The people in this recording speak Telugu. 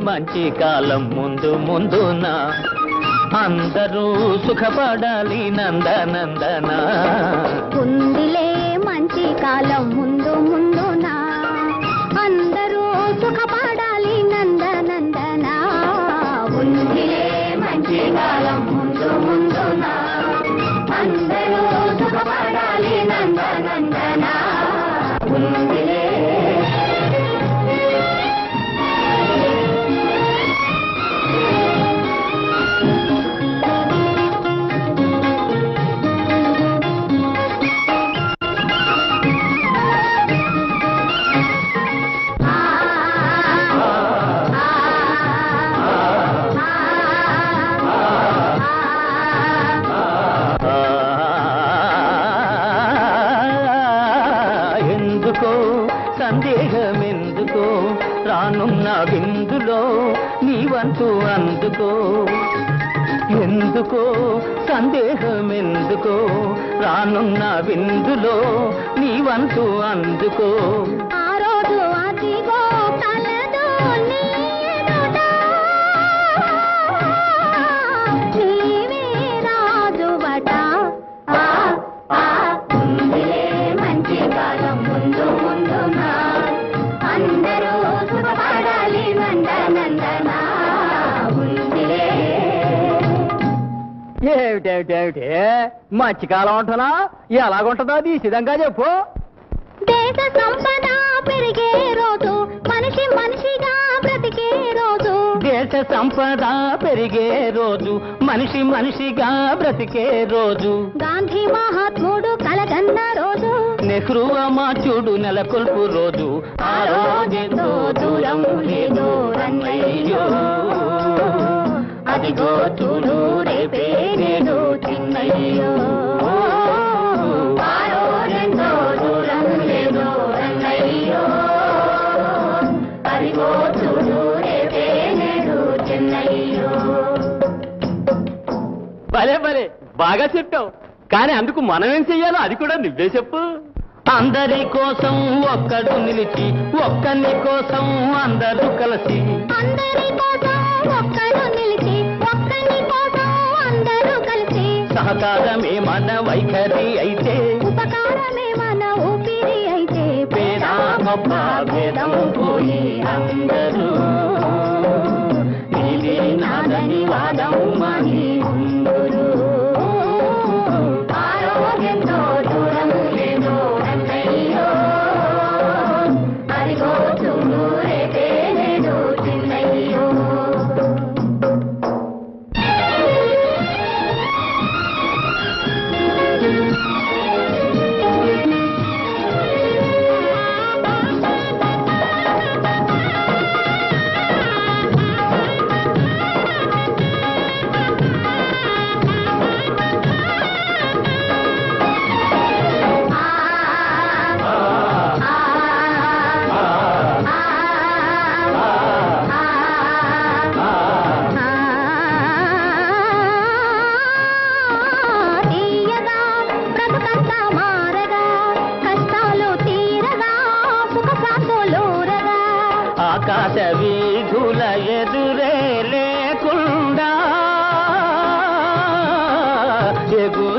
మంచి కాలం ముందు ముందున అందరూ సుఖపడాలి నందనందన. ఉందిలే మంచి కాలం ముందు ముందున అందరూ సుఖపడాలి నందనందన. ఉందిలే మంచి కాలం ముందు ముందున అందరూ సుఖపడాలి నందనందన. ఉందిలే సందేహమెందుకో రానున్న విందులో నీవంతు అందుకో. ఎందుకో సందేహమెందుకో రానున్న విందులో నీవంతు అందుకో. ఆ రోజు అదిగో కలదు నీవే రాజువట. మంచి కాలం ముందు ముందున అందరూ సుఖపడాలి నందనందన. ఏమిటేమిటేమిటే మధ్యకాలం ఉంటున్నా ఎలాగుంటుందో తీసిదంగా చెప్పు. దేశ సంపద పెరిగే రోజు మనిషి మనిషిగా బ్రతికే రోజు. దేశ సంపద పెరిగే రోజు మనిషి మనిషిగా బ్రతికే రోజు. గాంధీ మహాత్ముడు కలగన్న రోజు. నెహ్రూ అమాత్యుడు నెలకొల్పు రోజు. ఆ రోజెంతో దూరం లేదు రన్నయ్యో. అదిగో చూడు రేపే నేడు చిన్నయ్యో. ఆ రోజెంతో దూరం లేదు రన్నయ్యో. అదిగో చూడు రేపే నేడు చిన్నయ్యో. భలే భలే బాగా చెప్పావు. కానీ అందుకు మనం ఏం చెయ్యాలో అది కూడా నువ్వే చెప్పు. అందరి కోసం ఒక్కడు నిలిచి ఒక్కని కోసం అందరూ కలిసి. అందరి కోసం ఒక్కడు నిలిచి ఒక్కని కోసం అందరూ కలిసి. సహకారమే మన వైఖరి అయితే ఉపకారమే మన ఊపిరి అయితే. పేద గొప్ప భేదం పోయి అందరూ నీది నాదని వాదం మాని ఉందురు. ఆరోగ్యంతో దూరం లేదు అన్నయ్యో. అదిగో చూడు రేపే నేడు చిన్నయ్యో. ఆకాశ వీధుల ఎదురే లేకుండా ఎగు